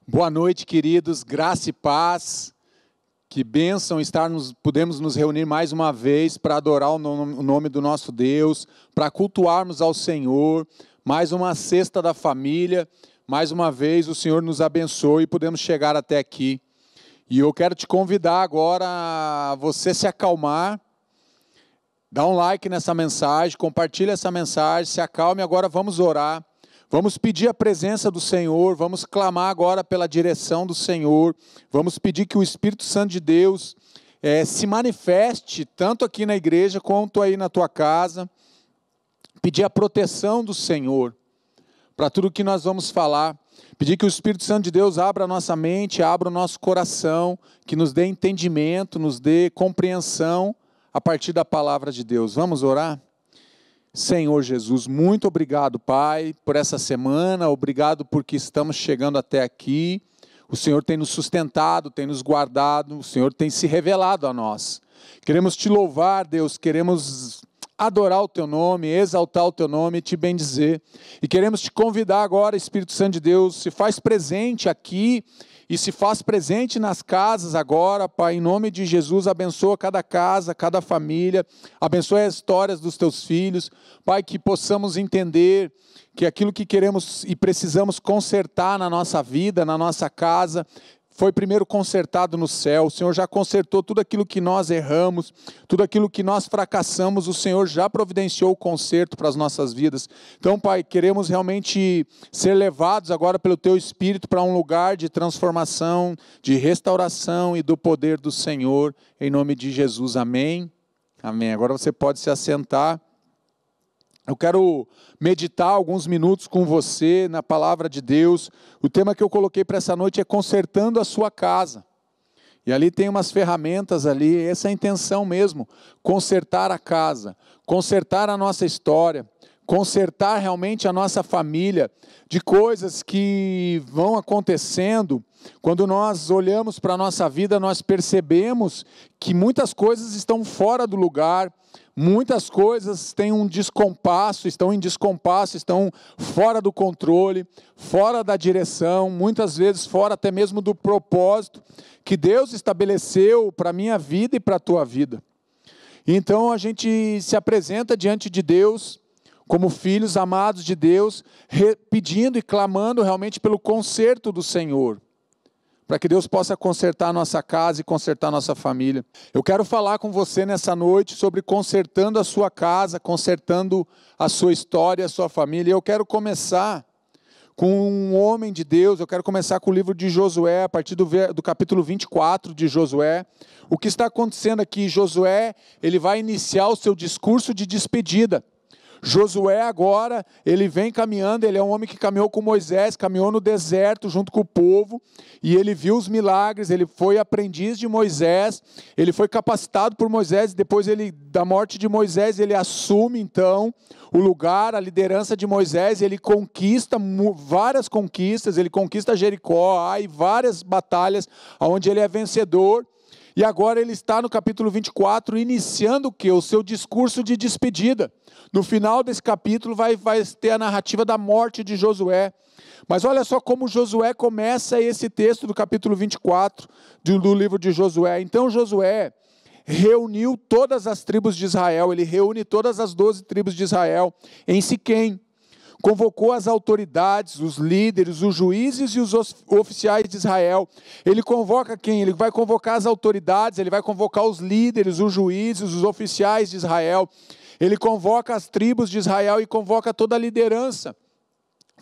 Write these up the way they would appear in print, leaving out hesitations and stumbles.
Boa noite, queridos, graça e paz, que bênção podemos nos reunir mais uma vez para adorar o nome do nosso Deus, para cultuarmos ao Senhor, mais uma sexta da família, mais uma vez o Senhor nos abençoe e podemos chegar até aqui. E eu quero te convidar agora a você se acalmar, dá um like nessa mensagem, compartilha essa mensagem, se acalme, agora vamos orar. Vamos pedir a presença do Senhor, vamos clamar agora pela direção do Senhor, vamos pedir que o Espírito Santo de Deus se manifeste, tanto aqui na igreja quanto aí na tua casa, pedir a proteção do Senhor, para tudo que nós vamos falar, pedir que o Espírito Santo de Deus abra a nossa mente, abra o nosso coração, que nos dê entendimento, nos dê compreensão a partir da palavra de Deus. Vamos orar? Senhor Jesus, muito obrigado, Pai, por essa semana, obrigado porque estamos chegando até aqui, o Senhor tem nos sustentado, tem nos guardado, o Senhor tem se revelado a nós. Queremos te louvar, Deus, queremos adorar o teu nome, exaltar o teu nome e te bendizer. E queremos te convidar agora, Espírito Santo de Deus, se faz presente aqui e se faz presente nas casas agora, Pai, em nome de Jesus, abençoa cada casa, cada família, abençoa as histórias dos teus filhos, Pai, que possamos entender que aquilo que queremos e precisamos consertar na nossa vida, na nossa casa, foi primeiro consertado no céu. O Senhor já consertou tudo aquilo que nós erramos, tudo aquilo que nós fracassamos, o Senhor já providenciou o conserto para as nossas vidas. Então, Pai, queremos realmente ser levados agora pelo Teu Espírito para um lugar de transformação, de restauração e do poder do Senhor, em nome de Jesus, amém? Amém. Agora você pode se assentar. Eu quero meditar alguns minutos com você na palavra de Deus. O tema que eu coloquei para essa noite é consertando a sua casa. E ali tem umas ferramentas ali, essa é a intenção mesmo, consertar a casa, consertar a nossa história, consertar realmente a nossa família, de coisas que vão acontecendo. Quando nós olhamos para a nossa vida, nós percebemos que muitas coisas estão fora do lugar, muitas coisas têm um descompasso, estão em descompasso, estão fora do controle, fora da direção, muitas vezes fora até mesmo do propósito que Deus estabeleceu para a minha vida e para a tua vida. Então a gente se apresenta diante de Deus, como filhos amados de Deus, pedindo e clamando realmente pelo conserto do Senhor, para que Deus possa consertar a nossa casa e consertar a nossa família. Eu quero falar com você nessa noite sobre consertando a sua casa, consertando a sua história, a sua família. Eu quero começar com um homem de Deus, eu quero começar com o livro de Josué, a partir do capítulo 24 de Josué. O que está acontecendo aqui? Josué, ele vai iniciar o seu discurso de despedida. Josué agora, ele vem caminhando, ele é um homem que caminhou com Moisés, caminhou no deserto junto com o povo, e ele viu os milagres, ele foi aprendiz de Moisés, ele foi capacitado por Moisés, depois da morte de Moisés, ele assume então o lugar, a liderança de Moisés, ele conquista várias conquistas, ele conquista Jericó, Ai, várias batalhas, onde ele é vencedor. E agora ele está no capítulo 24, iniciando o quê? O seu discurso de despedida. No final desse capítulo vai ter a narrativa da morte de Josué. Mas olha só como Josué começa esse texto do capítulo 24 do livro de Josué. Então Josué reuniu todas as tribos de Israel, ele reúne todas as 12 tribos de Israel em Siquém. Convocou as autoridades, os líderes, os juízes e os oficiais de Israel. Ele convoca quem? Ele vai convocar as autoridades, ele vai convocar os líderes, os juízes, os oficiais de Israel. Ele convoca as tribos de Israel e convoca toda a liderança.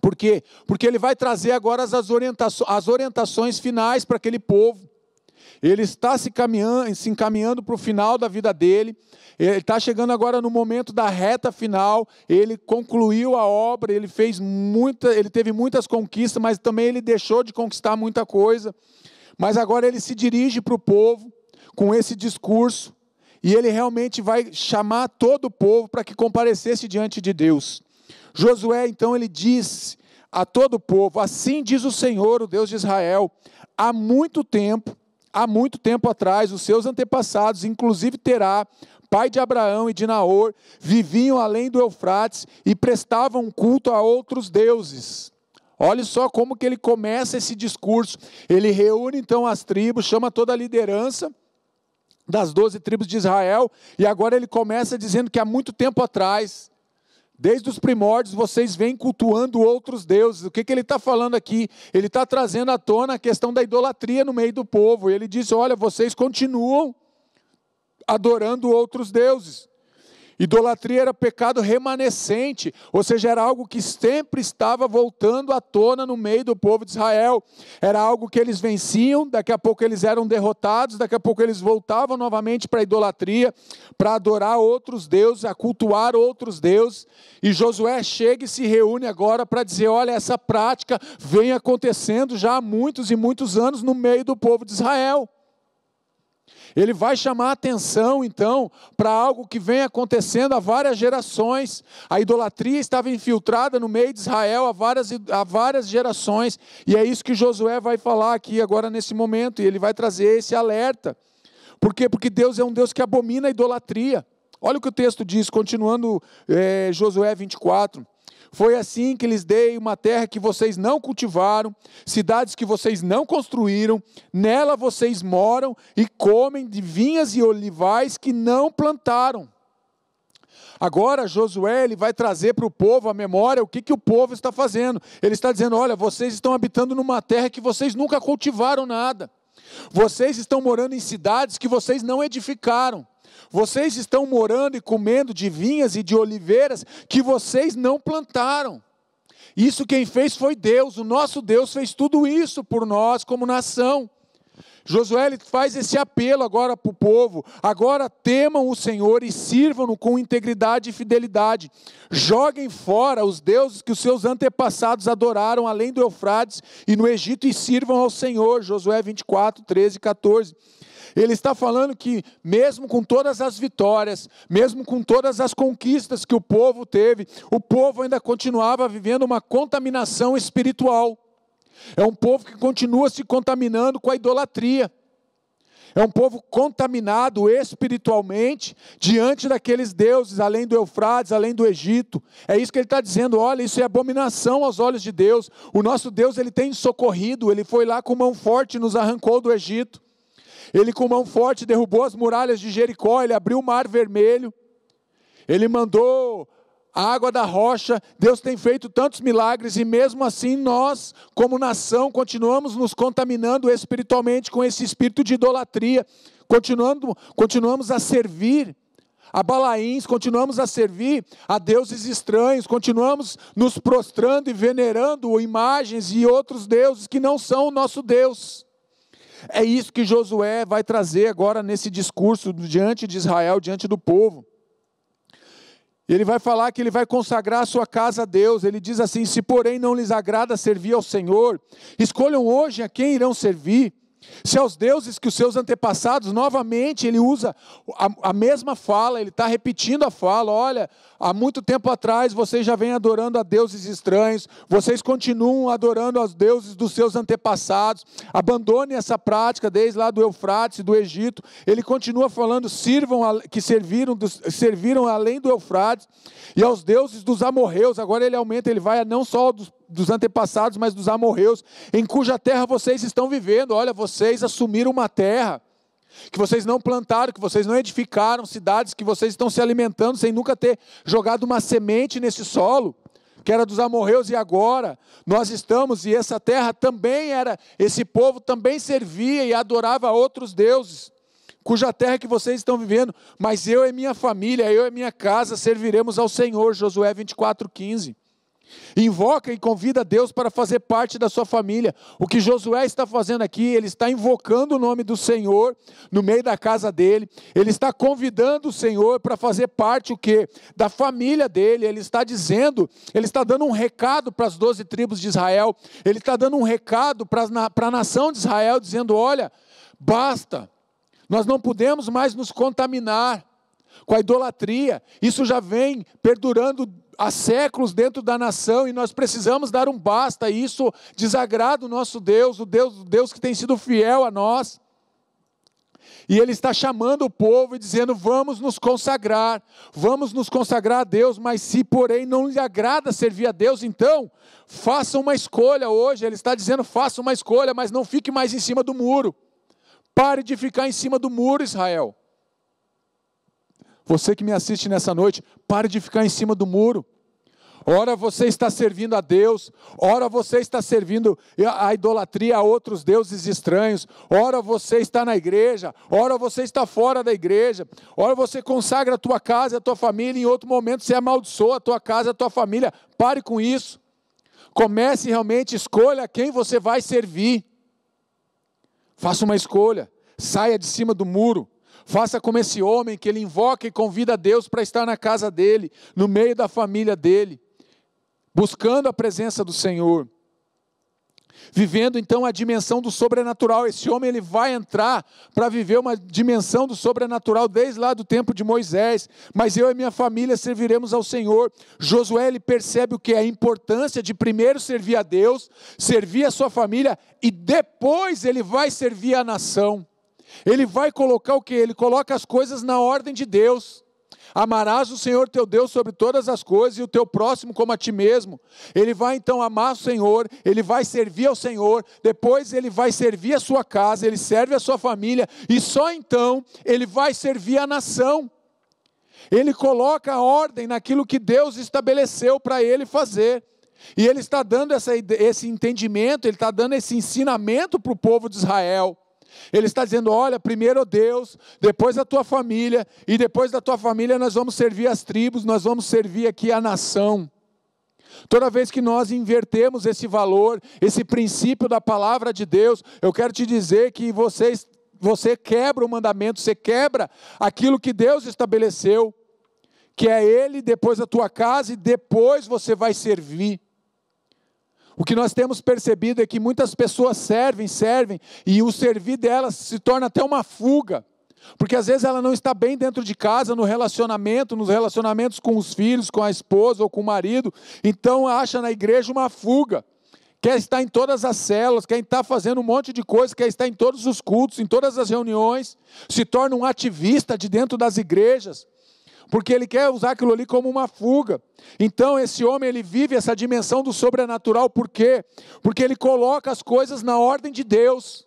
Por quê? Porque ele vai trazer agora as orientações finais para aquele povo. Ele está se encaminhando para o final da vida dele. Ele está chegando agora no momento da reta final. Ele concluiu a obra, ele teve muitas conquistas, mas também ele deixou de conquistar muita coisa. Mas agora ele se dirige para o povo com esse discurso, e ele realmente vai chamar todo o povo para que comparecesse diante de Deus. Josué, então, ele diz a todo o povo: assim diz o Senhor, o Deus de Israel, há muito tempo atrás, os seus antepassados, inclusive Terá, pai de Abraão e de Naor, viviam além do Eufrates e prestavam culto a outros deuses. Olha só como que ele começa esse discurso. Ele reúne então as tribos, chama toda a liderança das 12 tribos de Israel, e agora ele começa dizendo que há muito tempo atrás, desde os primórdios, vocês vêm cultuando outros deuses. O que ele está falando aqui? Ele está trazendo à tona a questão da idolatria no meio do povo. Ele diz, olha, vocês continuam adorando outros deuses. Idolatria era pecado remanescente, ou seja, era algo que sempre estava voltando à tona no meio do povo de Israel. Era algo que eles venciam, daqui a pouco eles eram derrotados, daqui a pouco eles voltavam novamente para a idolatria, para adorar outros deuses, a cultuar outros deuses. E Josué chega e se reúne agora para dizer, olha, essa prática vem acontecendo já há muitos e muitos anos no meio do povo de Israel. Ele vai chamar a atenção, então, para algo que vem acontecendo há várias gerações. A idolatria estava infiltrada no meio de Israel há várias gerações. E é isso que Josué vai falar aqui agora nesse momento. E ele vai trazer esse alerta. Por quê? Porque Deus é um Deus que abomina a idolatria. Olha o que o texto diz, continuando Josué 24. Foi assim que lhes dei uma terra que vocês não cultivaram, cidades que vocês não construíram, nela vocês moram e comem de vinhas e olivais que não plantaram. Agora Josué ele vai trazer para o povo a memória o que o povo está fazendo. Ele está dizendo, olha, vocês estão habitando numa terra que vocês nunca cultivaram nada. Vocês estão morando em cidades que vocês não edificaram. Vocês estão morando e comendo de vinhas e de oliveiras que vocês não plantaram. Isso quem fez foi Deus. O nosso Deus fez tudo isso por nós como nação. Josué ele faz esse apelo agora para o povo. Agora temam o Senhor e sirvam-no com integridade e fidelidade. Joguem fora os deuses que os seus antepassados adoraram além do Eufrates e no Egito e sirvam ao Senhor. Josué 24, 13 e 14. Ele está falando que mesmo com todas as vitórias, mesmo com todas as conquistas que o povo teve, o povo ainda continuava vivendo uma contaminação espiritual. É um povo que continua se contaminando com a idolatria. É um povo contaminado espiritualmente diante daqueles deuses, além do Eufrates, além do Egito. É isso que ele está dizendo, olha, isso é abominação aos olhos de Deus. O nosso Deus, ele tem socorrido, ele foi lá com mão forte e nos arrancou do Egito. Ele com mão forte derrubou as muralhas de Jericó, ele abriu o mar vermelho, ele mandou a água da rocha. Deus tem feito tantos milagres e mesmo assim nós, como nação, continuamos nos contaminando espiritualmente com esse espírito de idolatria, continuamos a servir a Balaíns, continuamos a servir a deuses estranhos, continuamos nos prostrando e venerando imagens e outros deuses que não são o nosso Deus. É isso que Josué vai trazer agora nesse discurso diante de Israel, diante do povo. Ele vai falar que ele vai consagrar a sua casa a Deus. Ele diz assim, se porém não lhes agrada servir ao Senhor, escolham hoje a quem irão servir. Se aos deuses que os seus antepassados, novamente ele usa a mesma fala, ele está repetindo a fala, olha, há muito tempo atrás vocês já vêm adorando a deuses estranhos, vocês continuam adorando aos deuses dos seus antepassados, abandonem essa prática desde lá do Eufrates e do Egito. Ele continua falando, que serviram além do Eufrates e aos deuses dos amorreus. Agora ele aumenta, ele vai não só dos antepassados, mas dos amorreus, em cuja terra vocês estão vivendo. Olha, vocês assumiram uma terra que vocês não plantaram, que vocês não edificaram, cidades que vocês estão se alimentando sem nunca ter jogado uma semente nesse solo, que era dos amorreus, e agora nós estamos, e essa terra também era, esse povo também servia e adorava a outros deuses, cuja terra que vocês estão vivendo, mas eu e minha família, eu e minha casa serviremos ao Senhor. Josué 24, 15. Invoca e convida Deus para fazer parte da sua família. O que Josué está fazendo aqui, ele está invocando o nome do Senhor no meio da casa dele. Ele está convidando o Senhor para fazer parte o quê? Da família dele. Ele está dizendo, ele está dando um recado para as 12 tribos de Israel. Ele está dando um recado para a nação de Israel, dizendo, olha, basta, nós não podemos mais nos contaminar com a idolatria. Isso já vem perdurando há séculos dentro da nação e nós precisamos dar um basta. Isso desagrada o nosso Deus, o Deus que tem sido fiel a nós. E ele está chamando o povo e dizendo: vamos nos consagrar a Deus, mas se porém não lhe agrada servir a Deus, então faça uma escolha hoje. Ele está dizendo: faça uma escolha, mas não fique mais em cima do muro. Pare de ficar em cima do muro, Israel. Você que me assiste nessa noite, pare de ficar em cima do muro. Ora você está servindo a Deus, ora você está servindo a idolatria a outros deuses estranhos, ora você está na igreja, ora você está fora da igreja, ora você consagra a tua casa e a tua família, em outro momento você amaldiçoa a tua casa e a tua família. Pare com isso. Comece realmente, escolha quem você vai servir. Faça uma escolha, saia de cima do muro. Faça como esse homem, que ele invoca e convida a Deus para estar na casa dele, no meio da família dele, buscando a presença do Senhor, vivendo então a dimensão do sobrenatural. Esse homem, ele vai entrar para viver uma dimensão do sobrenatural desde lá do tempo de Moisés. Mas eu e minha família serviremos ao Senhor. Josué, ele percebe o que é a importância de primeiro servir a Deus, servir a sua família, e depois ele vai servir a nação. Ele vai colocar o que? Ele coloca as coisas na ordem de Deus. Amarás o Senhor teu Deus sobre todas as coisas, e o teu próximo como a ti mesmo. Ele vai então amar o Senhor, ele vai servir ao Senhor, depois ele vai servir a sua casa, ele serve a sua família, e só então ele vai servir a nação. Ele coloca a ordem naquilo que Deus estabeleceu para ele fazer. E ele está dando esse entendimento, ele está dando esse ensinamento para o povo de Israel. Ele está dizendo: olha, primeiro Deus, depois a tua família, e depois da tua família nós vamos servir as tribos, nós vamos servir aqui a nação. Toda vez que nós invertemos esse valor, esse princípio da palavra de Deus, eu quero te dizer que você quebra o mandamento, você quebra aquilo que Deus estabeleceu, que é Ele, depois a tua casa, e depois você vai servir. O que nós temos percebido é que muitas pessoas servem, e o servir delas se torna até uma fuga, porque às vezes ela não está bem dentro de casa, nos relacionamentos com os filhos, com a esposa ou com o marido, então acha na igreja uma fuga, quer estar em todas as células, quer estar fazendo um monte de coisa, quer estar em todos os cultos, em todas as reuniões, se torna um ativista de dentro das igrejas, porque ele quer usar aquilo ali como uma fuga. Então esse homem, ele vive essa dimensão do sobrenatural. Por quê? Porque ele coloca as coisas na ordem de Deus.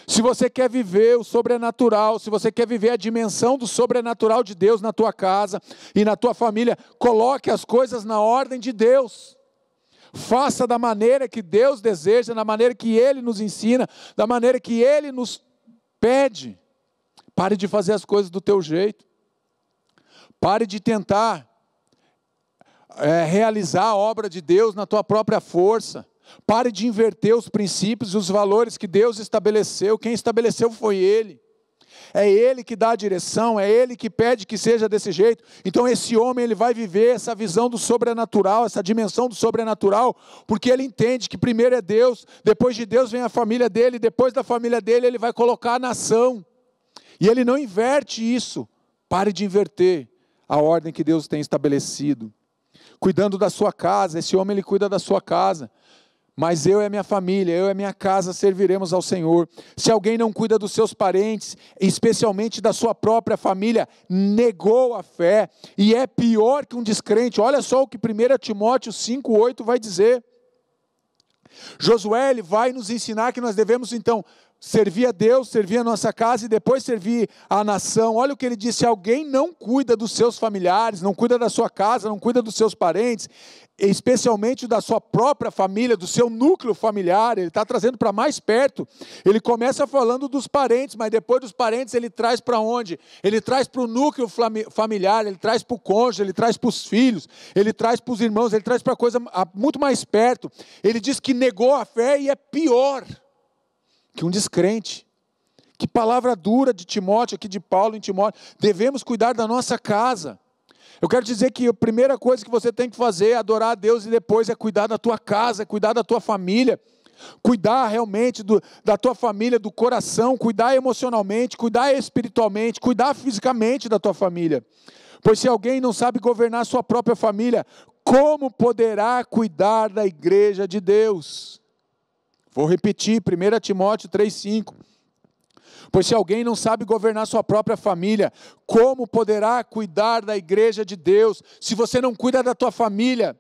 Se você quer viver o sobrenatural, se você quer viver a dimensão do sobrenatural de Deus na tua casa e na tua família, coloque as coisas na ordem de Deus. Faça da maneira que Deus deseja, da maneira que Ele nos ensina, da maneira que Ele nos pede. Pare de fazer as coisas do teu jeito. Pare de tentar realizar a obra de Deus na tua própria força. Pare de inverter os princípios e os valores que Deus estabeleceu. Quem estabeleceu foi Ele. É Ele que dá a direção, é Ele que pede que seja desse jeito. Então esse homem, ele vai viver essa visão do sobrenatural, essa dimensão do sobrenatural, porque ele entende que primeiro é Deus, depois de Deus vem a família dele, depois da família dele ele vai colocar a nação. E ele não inverte isso. Pare de inverter a ordem que Deus tem estabelecido. Cuidando da sua casa, esse homem, ele cuida da sua casa. Mas eu e a minha família, eu e a minha casa serviremos ao Senhor. Se alguém não cuida dos seus parentes, especialmente da sua própria família, negou a fé e é pior que um descrente. Olha só o que 1 Timóteo 5,8 vai dizer. Josué, ele vai nos ensinar que nós devemos então servir a Deus, servir a nossa casa e depois servir a nação. Olha o que ele diz: se alguém não cuida dos seus familiares, não cuida da sua casa, não cuida dos seus parentes, especialmente da sua própria família, do seu núcleo familiar, ele está trazendo para mais perto. Ele começa falando dos parentes, mas depois dos parentes ele traz para onde? Ele traz para o núcleo familiar, ele traz para o cônjuge, ele traz para os filhos, ele traz para os irmãos, ele traz para coisa muito mais perto. Ele diz que negou a fé e é pior que um descrente. Que palavra dura de Timóteo, aqui de Paulo em Timóteo. Devemos cuidar da nossa casa. Eu quero dizer que a primeira coisa que você tem que fazer é adorar a Deus, e depois é cuidar da tua casa, é cuidar da tua família, cuidar realmente da tua família, do coração, cuidar emocionalmente, cuidar espiritualmente, cuidar fisicamente da tua família. Pois se alguém não sabe governar sua própria família, como poderá cuidar da igreja de Deus? Vou repetir, 1 Timóteo 3,5. Pois se alguém não sabe governar sua própria família, como poderá cuidar da igreja de Deus? Se você não cuida da tua família,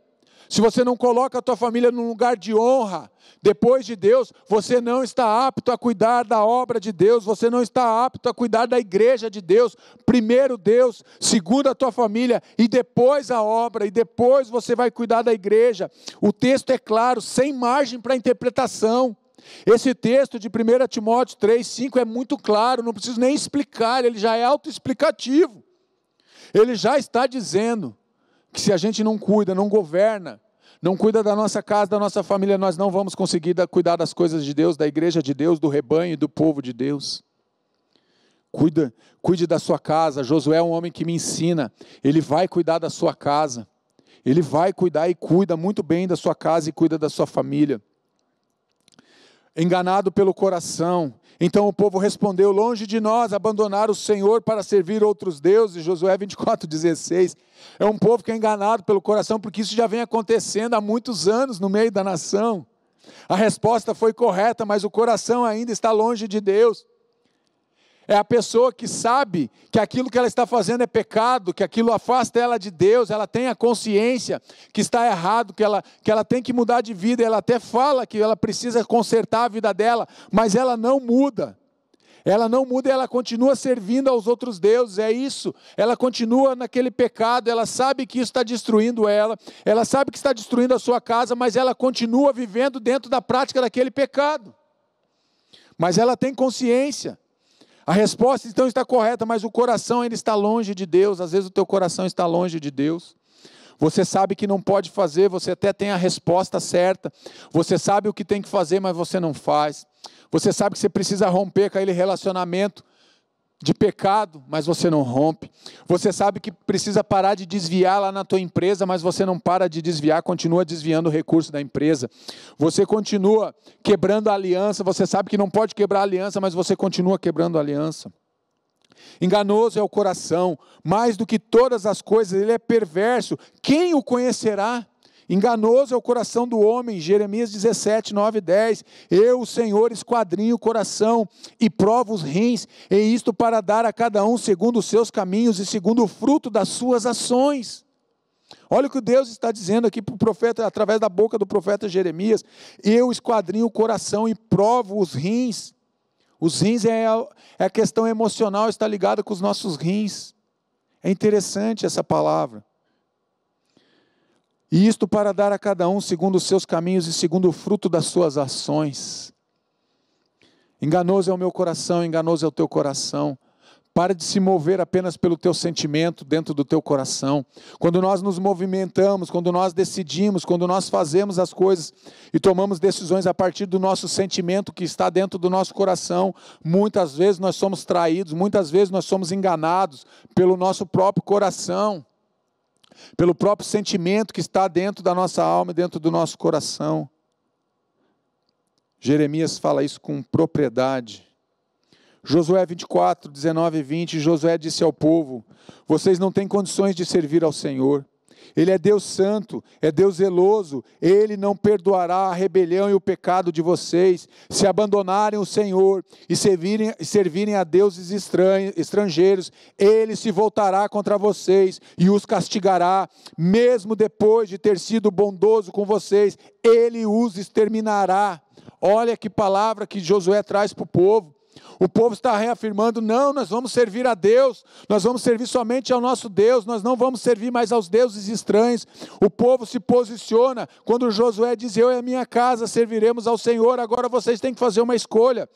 se você não coloca a tua família num lugar de honra, depois de Deus, você não está apto a cuidar da obra de Deus, você não está apto a cuidar da igreja de Deus. Primeiro Deus, segundo a tua família, e depois a obra, e depois você vai cuidar da igreja. O texto é claro, sem margem para interpretação. Esse texto de 1 Timóteo 3:5 é muito claro, não preciso nem explicar, ele já é autoexplicativo. Ele já está dizendo que se a gente não cuida, não governa, não cuida da nossa casa, da nossa família, nós não vamos conseguir cuidar das coisas de Deus, da igreja de Deus, do rebanho e do povo de Deus. Cuide da sua casa. Josué é um homem que me ensina, ele vai cuidar da sua casa, ele vai cuidar e cuida muito bem da sua casa e cuida da sua família. Enganado pelo coração, então o povo respondeu: longe de nós abandonar o Senhor para servir outros deuses. Josué 24:16. É um povo que é enganado pelo coração, porque isso já vem acontecendo há muitos anos no meio da nação. A resposta foi correta, mas o coração ainda está longe de Deus. É a pessoa que sabe que aquilo que ela está fazendo é pecado, que aquilo afasta ela de Deus, ela tem a consciência que está errado, que ela tem que mudar de vida, ela até fala que ela precisa consertar a vida dela, mas ela não muda. Ela não muda e ela continua servindo aos outros deuses, é isso. Ela continua naquele pecado, ela sabe que isso está destruindo ela sabe que está destruindo a sua casa, mas ela continua vivendo dentro da prática daquele pecado. Mas ela tem consciência. A resposta então está correta, mas o coração ainda está longe de Deus. Às vezes o teu coração está longe de Deus. Você sabe que não pode fazer, você até tem a resposta certa. Você sabe o que tem que fazer, mas você não faz. Você sabe que você precisa romper com aquele relacionamento de pecado, mas você não rompe. Você sabe que precisa parar de desviar lá na tua empresa, mas você não para de desviar, continua desviando o recurso da empresa. Você continua quebrando a aliança, você sabe que não pode quebrar a aliança, mas você continua quebrando a aliança. Enganoso é o coração, mais do que todas as coisas, ele é perverso. Quem o conhecerá? Enganoso é o coração do homem. Jeremias 17:9-10. Eu, o Senhor, esquadrinho o coração e provo os rins, e isto para dar a cada um segundo os seus caminhos e segundo o fruto das suas ações. Olha o que Deus está dizendo aqui para o profeta, através da boca do profeta Jeremias. Eu esquadrinho o coração e provo os rins. Os rins é a questão emocional, está ligada com os nossos rins. É interessante essa palavra. E isto para dar a cada um segundo os seus caminhos e segundo o fruto das suas ações. Enganoso é o meu coração, enganoso é o teu coração. Para de se mover apenas pelo teu sentimento dentro do teu coração. Quando nós nos movimentamos, quando nós decidimos, quando nós fazemos as coisas e tomamos decisões a partir do nosso sentimento que está dentro do nosso coração, muitas vezes nós somos traídos, muitas vezes nós somos enganados pelo nosso próprio coração, pelo próprio sentimento que está dentro da nossa alma e dentro do nosso coração. Jeremias fala isso com propriedade. Josué 24:19-20, Josué disse ao povo: vocês não têm condições de servir ao Senhor. Ele é Deus santo, é Deus zeloso, Ele não perdoará a rebelião e o pecado de vocês, se abandonarem o Senhor e servirem a deuses estrangeiros. Ele se voltará contra vocês e os castigará, mesmo depois de ter sido bondoso com vocês, Ele os exterminará. Olha que palavra que Josué traz para o povo. O povo está reafirmando: não, nós vamos servir a Deus, nós vamos servir somente ao nosso Deus, nós não vamos servir mais aos deuses estranhos. O povo se posiciona, quando Josué diz: eu e a minha casa serviremos ao Senhor, agora vocês têm que fazer uma escolha.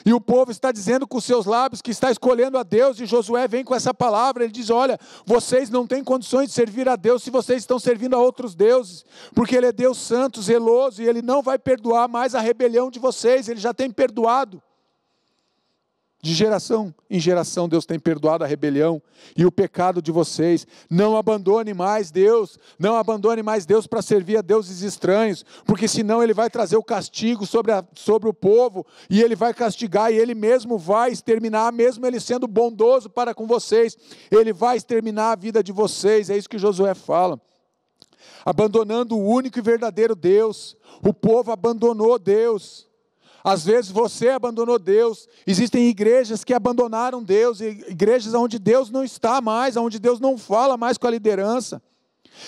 E o povo está dizendo com seus lábios que está escolhendo a Deus, e Josué vem com essa palavra, ele diz: olha, vocês não têm condições de servir a Deus se vocês estão servindo a outros deuses, porque Ele é Deus santo, zeloso, e Ele não vai perdoar mais a rebelião de vocês, Ele já tem perdoado. De geração em geração Deus tem perdoado a rebelião e o pecado de vocês. Não abandone mais Deus, não abandone mais Deus para servir a deuses estranhos, porque senão Ele vai trazer o castigo sobre o povo, e Ele vai castigar, e Ele mesmo vai exterminar, mesmo Ele sendo bondoso para com vocês, Ele vai exterminar a vida de vocês. É isso que Josué fala. Abandonando o único e verdadeiro Deus, o povo abandonou Deus. Às vezes você abandonou Deus. Existem igrejas que abandonaram Deus, igrejas onde Deus não está mais, onde Deus não fala mais com a liderança.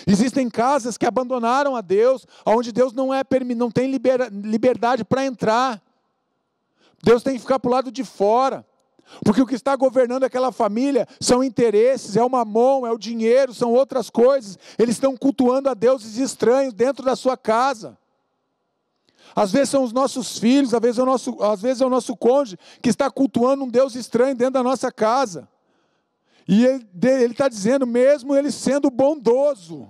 Existem casas que abandonaram a Deus, onde Deus não tem liberdade para entrar. Deus tem que ficar para o lado de fora. Porque o que está governando aquela família são interesses, é o mamon, é o dinheiro, são outras coisas. Eles estão cultuando a deuses estranhos dentro da sua casa. Às vezes são os nossos filhos, às vezes é o nosso cônjuge que está cultuando um Deus estranho dentro da nossa casa. E ele está dizendo, mesmo ele sendo bondoso,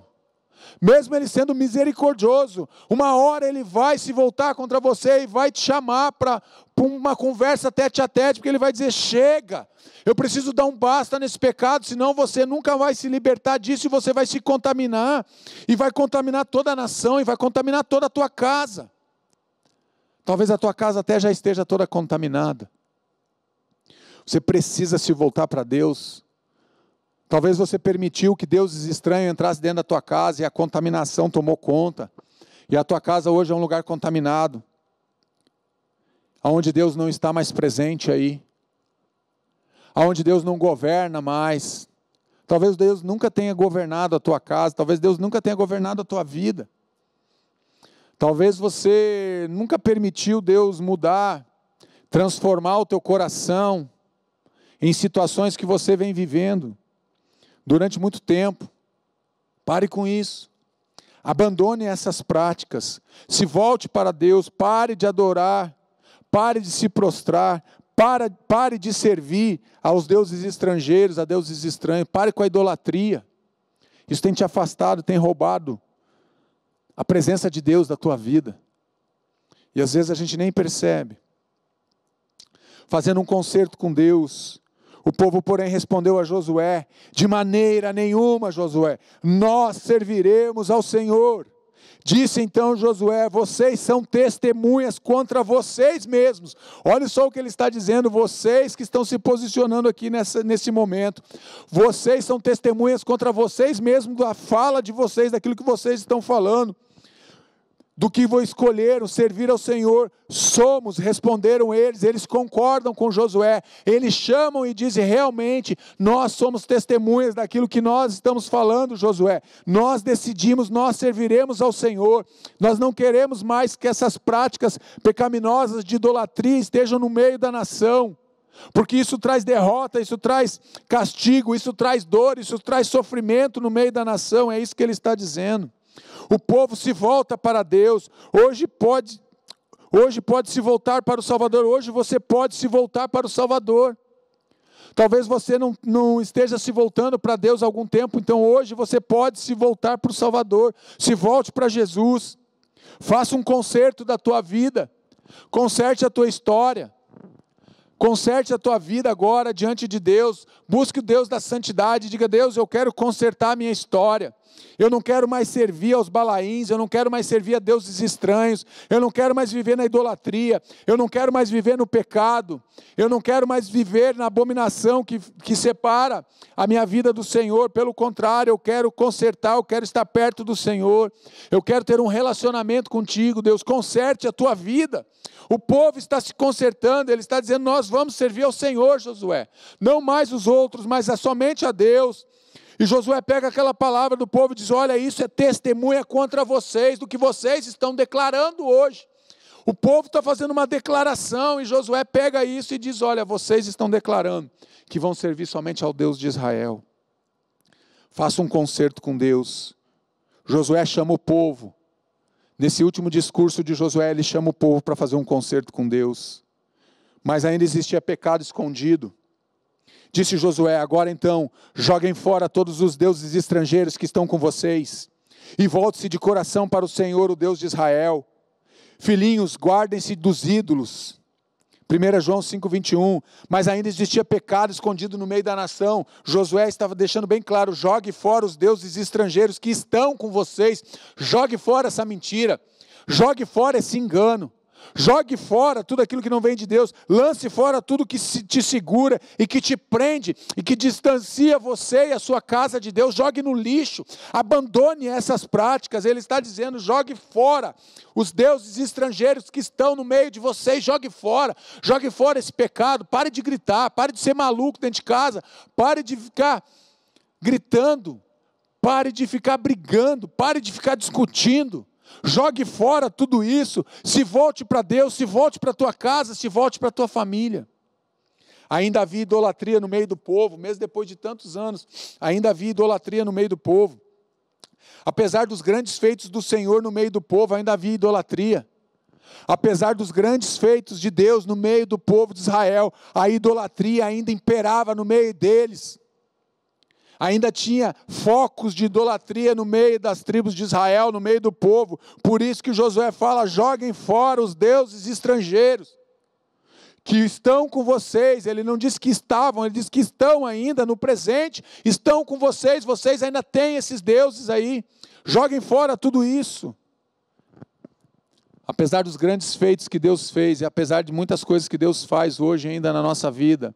mesmo ele sendo misericordioso, uma hora ele vai se voltar contra você e vai te chamar para uma conversa tete a tete, porque ele vai dizer, chega, eu preciso dar um basta nesse pecado, senão você nunca vai se libertar disso e você vai se contaminar, e vai contaminar toda a nação, e vai contaminar toda a tua casa. Talvez a tua casa até já esteja toda contaminada. Você precisa se voltar para Deus. Talvez você permitiu que deuses estranhos entrassem dentro da tua casa e a contaminação tomou conta. E a tua casa hoje é um lugar contaminado, onde Deus não está mais presente aí, onde Deus não governa mais. Talvez Deus nunca tenha governado a tua casa, talvez Deus nunca tenha governado a tua vida. Talvez você nunca permitiu Deus mudar, transformar o teu coração em situações que você vem vivendo durante muito tempo. Pare com isso. Abandone essas práticas. Se volte para Deus. Pare de adorar. Pare de se prostrar. Pare de servir aos deuses estrangeiros, a deuses estranhos. Pare com a idolatria. Isso tem te afastado, tem roubado a presença de Deus da tua vida. E às vezes a gente nem percebe. Fazendo um concerto com Deus, o povo, porém, respondeu a Josué, de maneira nenhuma, Josué, nós serviremos ao Senhor. Disse então Josué, vocês são testemunhas contra vocês mesmos. Olha só o que ele está dizendo, vocês que estão se posicionando aqui nesse momento. Vocês são testemunhas contra vocês mesmos, da fala de vocês, daquilo que vocês estão falando. Do que vou escolher, servir ao Senhor, somos, responderam eles concordam com Josué, eles chamam e dizem, realmente, nós somos testemunhas daquilo que nós estamos falando, Josué, nós decidimos, nós serviremos ao Senhor, nós não queremos mais que essas práticas pecaminosas de idolatria estejam no meio da nação, porque isso traz derrota, isso traz castigo, isso traz dor, isso traz sofrimento no meio da nação, é isso que ele está dizendo. O povo se volta para Deus, hoje pode se voltar para o Salvador, hoje você pode se voltar para o Salvador. Talvez você não esteja se voltando para Deus há algum tempo, então hoje você pode se voltar para o Salvador, se volte para Jesus, faça um conserto da tua vida, conserte a tua história, conserte a tua vida agora diante de Deus, busque o Deus da santidade, diga, Deus, eu quero consertar a minha história, eu não quero mais servir aos balaíns, eu não quero mais servir a deuses estranhos, eu não quero mais viver na idolatria, eu não quero mais viver no pecado, eu não quero mais viver na abominação que separa a minha vida do Senhor, pelo contrário, eu quero consertar, eu quero estar perto do Senhor, eu quero ter um relacionamento contigo, Deus, conserte a tua vida. O povo está se consertando, ele está dizendo, nós vamos servir ao Senhor, Josué, não mais os outros, mas somente a Deus. E Josué pega aquela palavra do povo e diz, olha, isso é testemunha contra vocês, do que vocês estão declarando hoje. O povo está fazendo uma declaração, e Josué pega isso e diz, olha, vocês estão declarando que vão servir somente ao Deus de Israel. Faça um concerto com Deus. Josué chama o povo. Nesse último discurso de Josué, ele chama o povo para fazer um concerto com Deus. Mas ainda existia pecado escondido. Disse Josué, agora então, joguem fora todos os deuses estrangeiros que estão com vocês, e volte-se de coração para o Senhor, o Deus de Israel. Filhinhos, guardem-se dos ídolos. 1 João 5,21, mas ainda existia pecado escondido no meio da nação. Josué estava deixando bem claro, jogue fora os deuses estrangeiros que estão com vocês, jogue fora essa mentira, jogue fora esse engano. Jogue fora tudo aquilo que não vem de Deus. Lance fora tudo que te segura e que te prende e que distancia você e a sua casa de Deus. Jogue no lixo. Abandone essas práticas. Ele está dizendo, jogue fora os deuses estrangeiros que estão no meio de vocês. Jogue fora. Jogue fora esse pecado. Pare de gritar. Pare de ser maluco dentro de casa. Pare de ficar gritando. Pare de ficar brigando. Pare de ficar discutindo. Jogue fora tudo isso, se volte para Deus, se volte para a tua casa, se volte para a tua família. Ainda havia idolatria no meio do povo, mesmo depois de tantos anos, ainda havia idolatria no meio do povo. Apesar dos grandes feitos do Senhor no meio do povo, ainda havia idolatria. Apesar dos grandes feitos de Deus no meio do povo de Israel, a idolatria ainda imperava no meio deles. Ainda tinha focos de idolatria no meio das tribos de Israel, no meio do povo. Por isso que Josué fala, joguem fora os deuses estrangeiros, que estão com vocês. Ele não disse que estavam, ele disse que estão ainda no presente, estão com vocês, vocês ainda têm esses deuses aí. Joguem fora tudo isso. Apesar dos grandes feitos que Deus fez, e apesar de muitas coisas que Deus faz hoje ainda na nossa vida,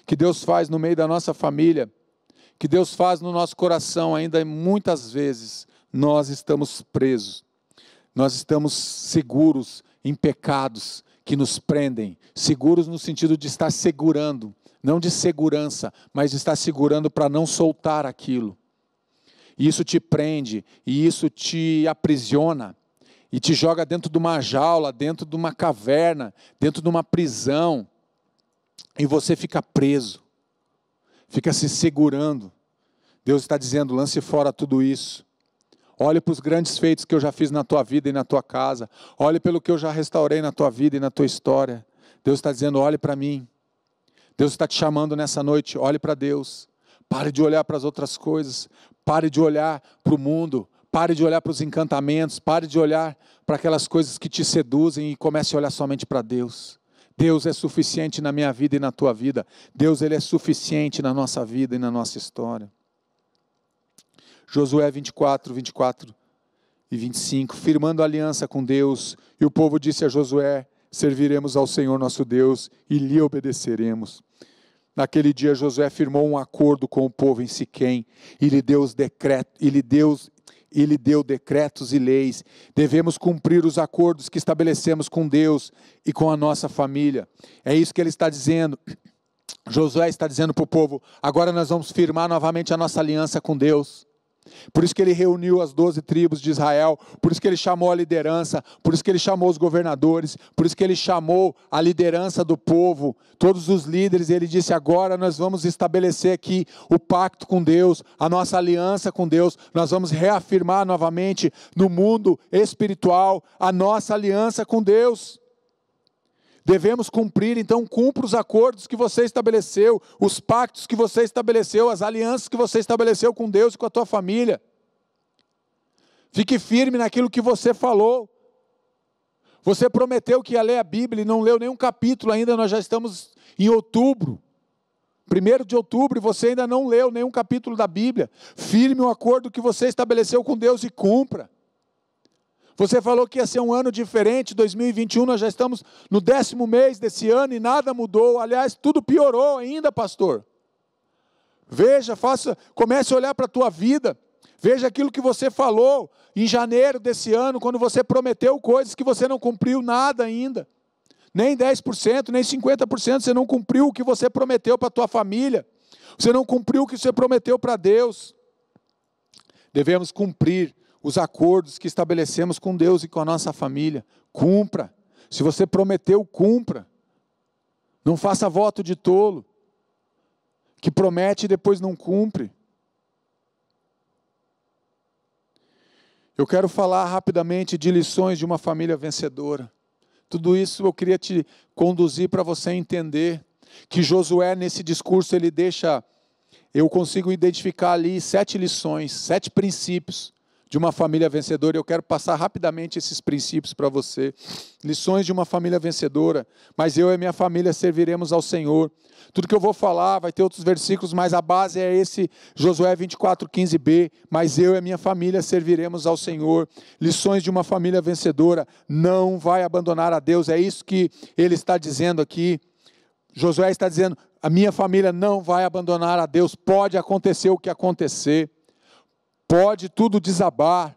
que Deus faz no meio da nossa família, que Deus faz no nosso coração, ainda muitas vezes nós estamos presos, nós estamos seguros em pecados que nos prendem, seguros no sentido de estar segurando, não de segurança, mas de estar segurando para não soltar aquilo. E isso te prende, e isso te aprisiona, e te joga dentro de uma jaula, dentro de uma caverna, dentro de uma prisão, e você fica preso. Fica se segurando. Deus está dizendo, lance fora tudo isso. Olhe para os grandes feitos que eu já fiz na tua vida e na tua casa. Olhe pelo que eu já restaurei na tua vida e na tua história. Deus está dizendo, olhe para mim. Deus está te chamando nessa noite, olhe para Deus. Pare de olhar para as outras coisas. Pare de olhar para o mundo. Pare de olhar para os encantamentos. Pare de olhar para aquelas coisas que te seduzem e comece a olhar somente para Deus. Deus é suficiente na minha vida e na tua vida. Deus, Ele é suficiente na nossa vida e na nossa história. Josué 24 e 25, firmando aliança com Deus, e o povo disse a Josué, serviremos ao Senhor nosso Deus e lhe obedeceremos. Naquele dia Josué firmou um acordo com o povo em Siquém, e lhe deu decretos e leis. Devemos cumprir os acordos que estabelecemos com Deus e com a nossa família. É isso que ele está dizendo. Josué está dizendo para o povo, agora nós vamos firmar novamente a nossa aliança com Deus. Por isso que ele reuniu as 12 tribos de Israel, por isso que ele chamou a liderança, por isso que ele chamou os governadores, por isso que ele chamou a liderança do povo, todos os líderes, e ele disse, agora nós vamos estabelecer aqui o pacto com Deus, a nossa aliança com Deus, nós vamos reafirmar novamente no mundo espiritual a nossa aliança com Deus. Devemos cumprir, então cumpra os acordos que você estabeleceu, os pactos que você estabeleceu, as alianças que você estabeleceu com Deus e com a tua família. Fique firme naquilo que você falou. Você prometeu que ia ler a Bíblia e não leu nenhum capítulo ainda, nós já estamos em outubro. 1º de outubro e você ainda não leu nenhum capítulo da Bíblia. Firme o acordo que você estabeleceu com Deus e cumpra. Você falou que ia ser um ano diferente, 2021, nós já estamos no 10º mês desse ano e nada mudou. Aliás, tudo piorou ainda, pastor. Veja, comece a olhar para a tua vida. Veja aquilo que você falou em janeiro desse ano, quando você prometeu coisas que você não cumpriu nada ainda. Nem 10%, nem 50% você não cumpriu o que você prometeu para a tua família. Você não cumpriu o que você prometeu para Deus. Devemos cumprir os acordos que estabelecemos com Deus e com a nossa família. Cumpra. Se você prometeu, cumpra. Não faça voto de tolo, que promete e depois não cumpre. Eu quero falar rapidamente de lições de uma família vencedora. Tudo isso eu queria te conduzir para você entender que Josué, nesse discurso, ele deixa, eu consigo identificar ali 7 lições, 7 princípios, de uma família vencedora. Eu quero passar rapidamente esses princípios para você. Lições de uma família vencedora. Mas eu e minha família serviremos ao Senhor. Tudo que eu vou falar, vai ter outros versículos, mas a base é esse, Josué 24:15b. Mas eu e minha família serviremos ao Senhor. Lições de uma família vencedora. Não vai abandonar a Deus. É isso que ele está dizendo aqui. Josué está dizendo, a minha família não vai abandonar a Deus. Pode acontecer o que acontecer. Pode tudo desabar.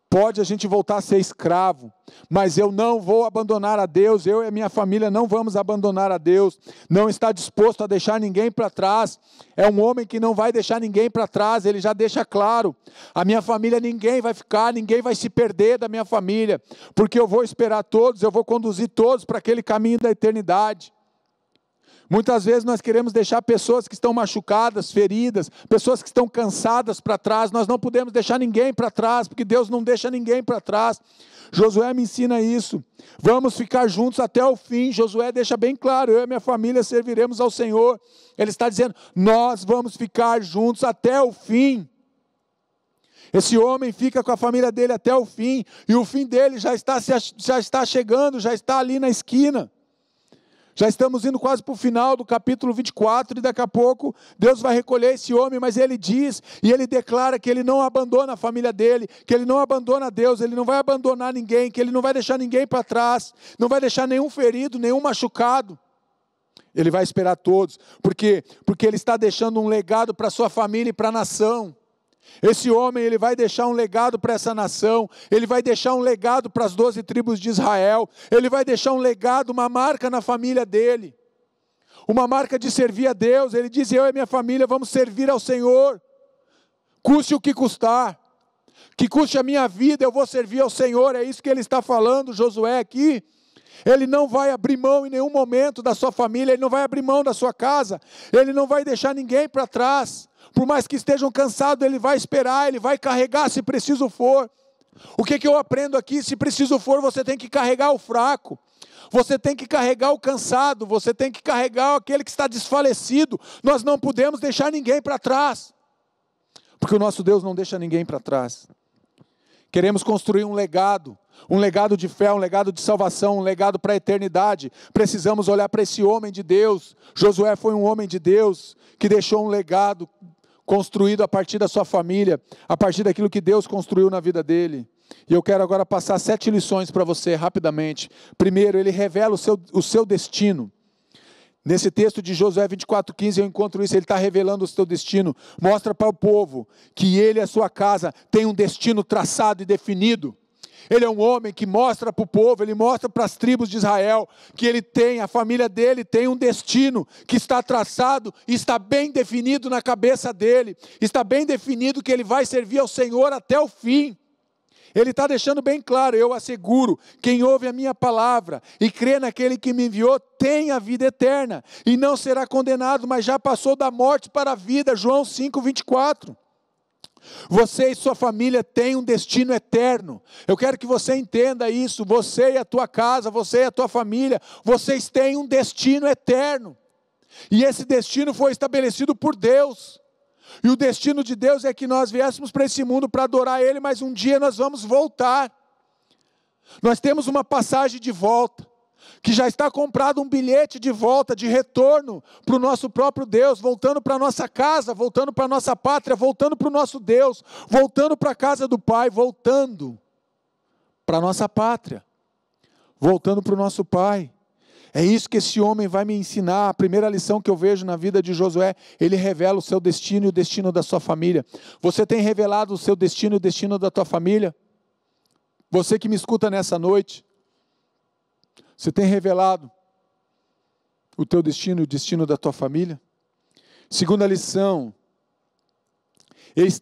Pode a gente voltar a ser escravo, mas eu não vou abandonar a Deus, eu e a minha família não vamos abandonar a Deus, não está disposto a deixar ninguém para trás, é um homem que não vai deixar ninguém para trás, ele já deixa claro, a minha família ninguém vai ficar, ninguém vai se perder da minha família, porque eu vou esperar todos, eu vou conduzir todos para aquele caminho da eternidade. Muitas vezes nós queremos deixar pessoas que estão machucadas, feridas, pessoas que estão cansadas para trás. Nós não podemos deixar ninguém para trás, porque Deus não deixa ninguém para trás. Josué me ensina isso. Vamos ficar juntos até o fim. Josué deixa bem claro, eu e minha família serviremos ao Senhor. Ele está dizendo, nós vamos ficar juntos até o fim. Esse homem fica com a família dele até o fim, e o fim dele já está chegando, já está ali na esquina. Já estamos indo quase para o final do capítulo 24, e daqui a pouco Deus vai recolher esse homem, mas ele diz, e ele declara que ele não abandona a família dele, que ele não abandona Deus, ele não vai abandonar ninguém, que ele não vai deixar ninguém para trás, não vai deixar nenhum ferido, nenhum machucado. Ele vai esperar todos, porque ele está deixando um legado para a sua família e para a nação. Esse homem, ele vai deixar um legado para essa nação, ele vai deixar um legado para as 12 tribos de Israel, ele vai deixar um legado, uma marca na família dele, uma marca de servir a Deus. Ele diz, eu e minha família vamos servir ao Senhor, custe o que custar, que custe a minha vida, eu vou servir ao Senhor. É isso que ele está falando, Josué aqui. Ele não vai abrir mão em nenhum momento da sua família, ele não vai abrir mão da sua casa, ele não vai deixar ninguém para trás. Por mais que estejam cansados, ele vai esperar, ele vai carregar se preciso for. O que eu aprendo aqui? Se preciso for, você tem que carregar o fraco, você tem que carregar o cansado, você tem que carregar aquele que está desfalecido. Nós não podemos deixar ninguém para trás, porque o nosso Deus não deixa ninguém para trás. Queremos construir um legado de fé, um legado de salvação, um legado para a eternidade. Precisamos olhar para esse homem de Deus. Josué foi um homem de Deus, que deixou um legado construído a partir da sua família, a partir daquilo que Deus construiu na vida dele. E eu quero agora passar 7 lições para você, rapidamente. Primeiro, ele revela o seu destino. Nesse texto de Josué 24:15, eu encontro isso, ele está revelando o seu destino. Mostra para o povo que ele e a sua casa têm um destino traçado e definido. Ele é um homem que mostra para o povo, ele mostra para as tribos de Israel, que ele tem, a família dele tem um destino que está traçado e está bem definido na cabeça dele. Está bem definido que ele vai servir ao Senhor até o fim. Ele está deixando bem claro, eu asseguro, quem ouve a minha palavra e crê naquele que me enviou, tem a vida eterna, e não será condenado, mas já passou da morte para a vida. João 5:24. Você e sua família têm um destino eterno. Eu quero que você entenda isso. Você e a tua casa, você e a tua família, vocês têm um destino eterno. E esse destino foi estabelecido por Deus. E o destino de Deus é que nós viéssemos para esse mundo para adorar Ele, mas um dia nós vamos voltar. Nós temos uma passagem de volta, que já está comprado um bilhete de volta, de retorno para o nosso próprio Deus, voltando para a nossa casa, voltando para a nossa pátria, voltando para o nosso Deus, voltando para a casa do Pai, voltando para a nossa pátria, voltando para o nosso Pai. É isso que esse homem vai me ensinar. A primeira lição que eu vejo na vida de Josué, ele revela o seu destino e o destino da sua família. Você tem revelado o seu destino e o destino da tua família? Você que me escuta nessa noite, você tem revelado o teu destino e o destino da tua família? Segunda lição,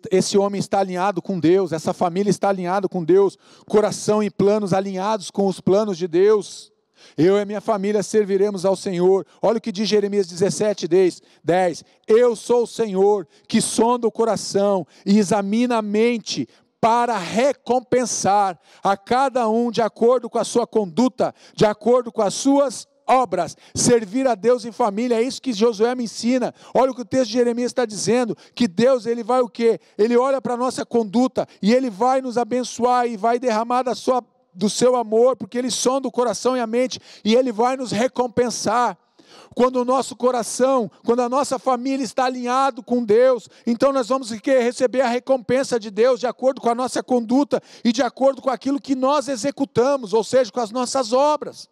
esse homem está alinhado com Deus, essa família está alinhada com Deus, coração e planos alinhados com os planos de Deus. Eu e a minha família serviremos ao Senhor. Olha o que diz Jeremias 17:10. Eu sou o Senhor que sonda o coração e examina a mente, para recompensar a cada um de acordo com a sua conduta, de acordo com as suas obras, servir a Deus em família. É isso que Josué me ensina. Olha o que o texto de Jeremias está dizendo, que Deus, Ele vai o quê? Ele olha para a nossa conduta e Ele vai nos abençoar e vai derramar do seu amor, porque Ele sonda o coração e a mente, e Ele vai nos recompensar. Quando o nosso coração, quando a nossa família está alinhado com Deus, então nós vamos receber a recompensa de Deus de acordo com a nossa conduta e de acordo com aquilo que nós executamos, ou seja, com as nossas obras.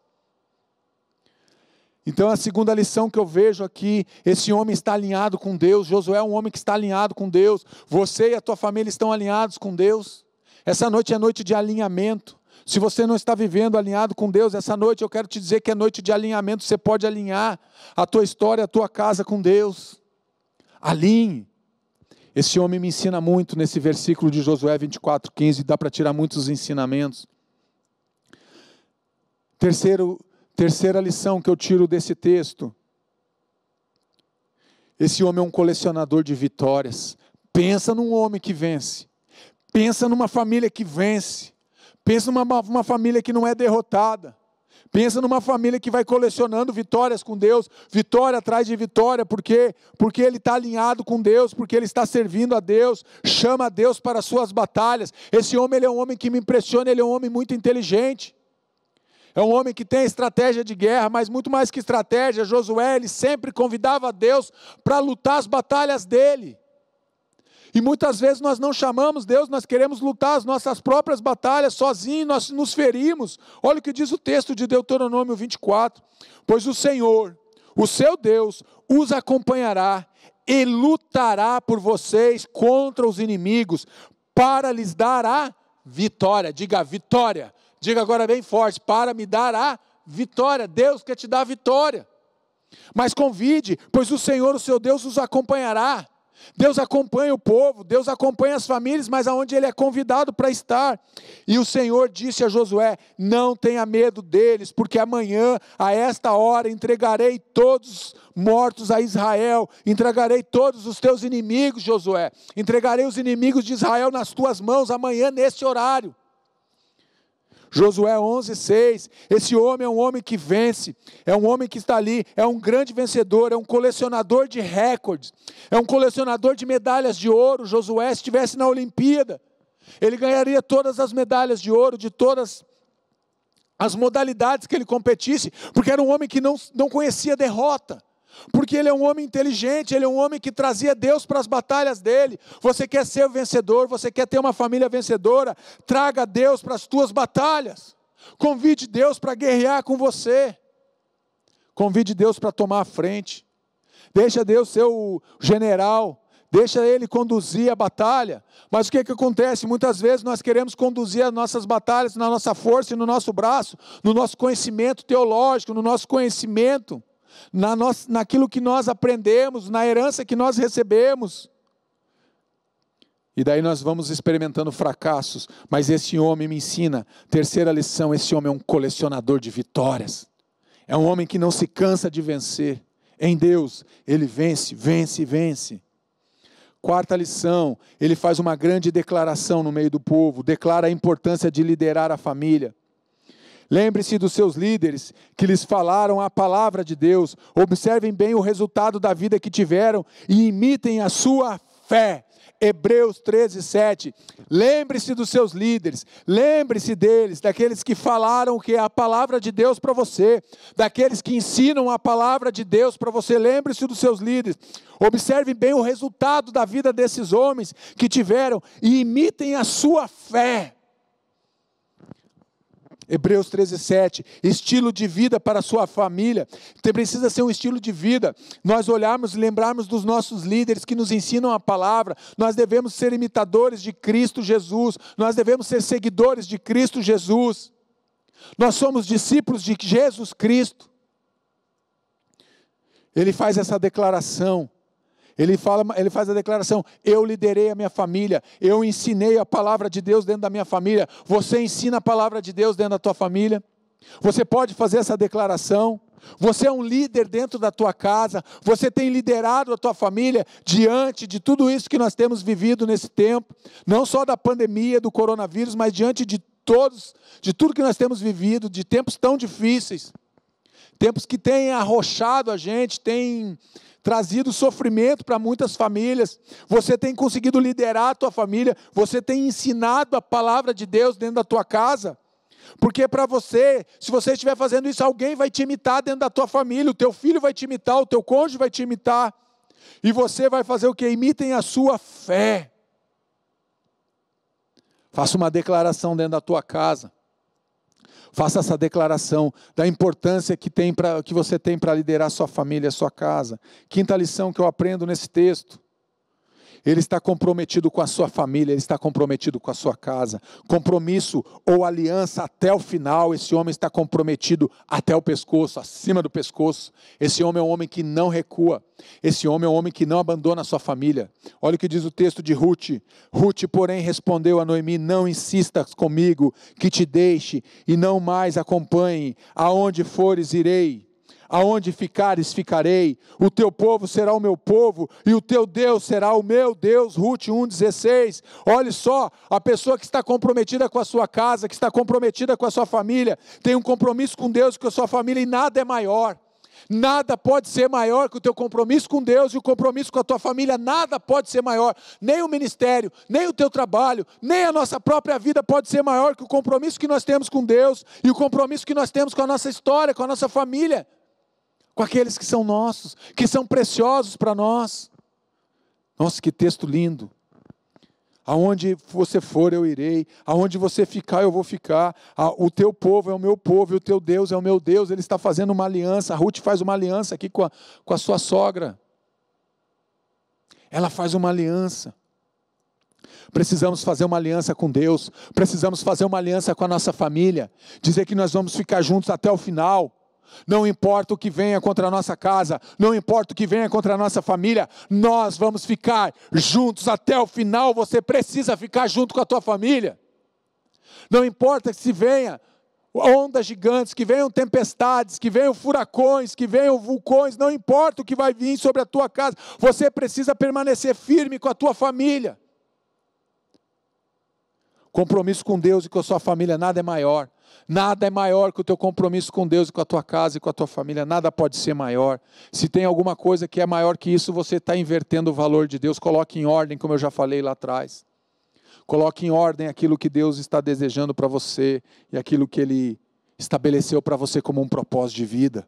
Então a segunda lição que eu vejo aqui, esse homem está alinhado com Deus. Josué é um homem que está alinhado com Deus. Você e a tua família estão alinhados com Deus. Essa noite é noite de alinhamento. Se você não está vivendo alinhado com Deus, essa noite eu quero te dizer que é noite de alinhamento. Você pode alinhar a tua história, a tua casa com Deus. Alinhe. Esse homem me ensina muito nesse versículo de Josué 24:15, dá para tirar muitos ensinamentos. Terceira lição que eu tiro desse texto. Esse homem é um colecionador de vitórias. Pensa num homem que vence. Pensa numa família que vence. Pensa numa família que não é derrotada. Pensa numa família que vai colecionando vitórias com Deus, vitória atrás de vitória, porque ele está alinhado com Deus, porque ele está servindo a Deus, chama a Deus para as suas batalhas. Esse homem, ele é um homem que me impressiona, ele é um homem muito inteligente. É um homem que tem estratégia de guerra, mas muito mais que estratégia, Josué, ele sempre convidava a Deus para lutar as batalhas dele. E muitas vezes nós não chamamos Deus, nós queremos lutar as nossas próprias batalhas sozinhos, nós nos ferimos. Olha o que diz o texto de Deuteronômio 24. Pois o Senhor, o seu Deus, os acompanhará e lutará por vocês contra os inimigos, para lhes dar a vitória. Diga vitória. Diga agora bem forte, para me dar a vitória. Deus quer te dar a vitória. Mas convide, pois o Senhor, o seu Deus, os acompanhará. Deus acompanha o povo, Deus acompanha as famílias, mas aonde ele é convidado para estar. E o Senhor disse a Josué: não tenha medo deles, porque amanhã, a esta hora, entregarei todos mortos a Israel, entregarei todos os teus inimigos, Josué, entregarei os inimigos de Israel nas tuas mãos, amanhã nesse horário. Josué 11:6, esse homem é um homem que vence, é um homem que está ali, é um grande vencedor, é um colecionador de recordes, é um colecionador de medalhas de ouro. Josué, se estivesse na Olimpíada, ele ganharia todas as medalhas de ouro, de todas as modalidades que ele competisse, porque era um homem que não conhecia derrota. Porque ele é um homem inteligente, ele é um homem que trazia Deus para as batalhas dele. Você quer ser o vencedor, você quer ter uma família vencedora, traga Deus para as tuas batalhas. Convide Deus para guerrear com você. Convide Deus para tomar a frente. Deixa Deus ser o general, deixa Ele conduzir a batalha. Mas o que acontece? Muitas vezes nós queremos conduzir as nossas batalhas na nossa força e no nosso braço, no nosso conhecimento teológico, no nosso conhecimento, naquilo que nós aprendemos, na herança que nós recebemos. E daí nós vamos experimentando fracassos. Mas esse homem me ensina, terceira lição, esse homem é um colecionador de vitórias. É um homem que não se cansa de vencer. Em Deus, ele vence, vence, vence. Quarta lição, ele faz uma grande declaração no meio do povo, declara a importância de liderar a família. Lembre-se dos seus líderes que lhes falaram a palavra de Deus. Observem bem o resultado da vida que tiveram e imitem a sua fé. Hebreus 13:7. Lembre-se dos seus líderes, lembre-se deles, daqueles que falaram o que é a palavra de Deus para você, daqueles que ensinam a palavra de Deus para você. Lembre-se dos seus líderes. Observem bem o resultado da vida desses homens que tiveram e imitem a sua fé. Hebreus 13:7, estilo de vida para a sua família. Então precisa ser um estilo de vida. Nós olharmos e lembrarmos dos nossos líderes que nos ensinam a palavra. Nós devemos ser imitadores de Cristo Jesus. Nós devemos ser seguidores de Cristo Jesus. Nós somos discípulos de Jesus Cristo. Ele faz essa declaração. Ele faz a declaração: eu liderei a minha família, eu ensinei a palavra de Deus dentro da minha família. Você ensina a palavra de Deus dentro da tua família? Você pode fazer essa declaração? Você é um líder dentro da tua casa? Você tem liderado a tua família diante de tudo isso que nós temos vivido nesse tempo? Não só da pandemia, do coronavírus, mas diante de tudo que nós temos vivido, de tempos tão difíceis. tempos que têm arrochado a gente, têm trazido sofrimento para muitas famílias. Você tem conseguido liderar a tua família, você tem ensinado a palavra de Deus dentro da tua casa, porque para você, se você estiver fazendo isso, alguém vai te imitar dentro da tua família, o teu filho vai te imitar, o teu cônjuge vai te imitar, e você vai fazer o que? Imitem a sua fé. Faça uma declaração dentro da tua casa. Faça essa declaração da importância que você tem para liderar a sua família, a sua casa. Quinta lição que eu aprendo nesse texto. Ele está comprometido com a sua família, ele está comprometido com a sua casa. Compromisso ou aliança até o final. Esse homem está comprometido até o pescoço, acima do pescoço. Esse homem é um homem que não recua. Esse homem é um homem que não abandona a sua família. Olha o que diz o texto de Ruth. Ruth, porém, respondeu a Noemi: não insistas comigo que te deixe e não mais acompanhe. Aonde fores, irei. Aonde ficares, ficarei, o teu povo será o meu povo, e o teu Deus será o meu Deus. Ruth 1,16, olha só, a pessoa que está comprometida com a sua casa, que está comprometida com a sua família, tem um compromisso com Deus e com a sua família, e nada é maior, nada pode ser maior que o teu compromisso com Deus e o compromisso com a tua família, nada pode ser maior, nem o ministério, nem o teu trabalho, nem a nossa própria vida pode ser maior que o compromisso que nós temos com Deus, e o compromisso que nós temos com a nossa história, com a nossa família, com aqueles que são nossos, que são preciosos para nós. Nossa, que texto lindo. Aonde você for, eu irei. Aonde você ficar, eu vou ficar. O teu povo é o meu povo, e o teu Deus é o meu Deus. Ele está fazendo uma aliança. A Ruth faz uma aliança aqui com a sua sogra. Ela faz uma aliança. Precisamos fazer uma aliança com Deus. Precisamos fazer uma aliança com a nossa família. Dizer que nós vamos ficar juntos até o final. Não importa o que venha contra a nossa casa, não importa o que venha contra a nossa família, nós vamos ficar juntos até o final. Você precisa ficar junto com a tua família. Não importa se venha ondas gigantes, que venham tempestades, que venham furacões, que venham vulcões, não importa o que vai vir sobre a tua casa, você precisa permanecer firme com a tua família. Compromisso com Deus e com a sua família, nada é maior. Nada é maior que o teu compromisso com Deus e com a tua casa e com a tua família. Nada pode ser maior. Se tem alguma coisa que é maior que isso, você está invertendo o valor de Deus. Coloque em ordem, como eu já falei lá atrás. Coloque em ordem aquilo que Deus está desejando para você e aquilo que Ele estabeleceu para você como um propósito de vida.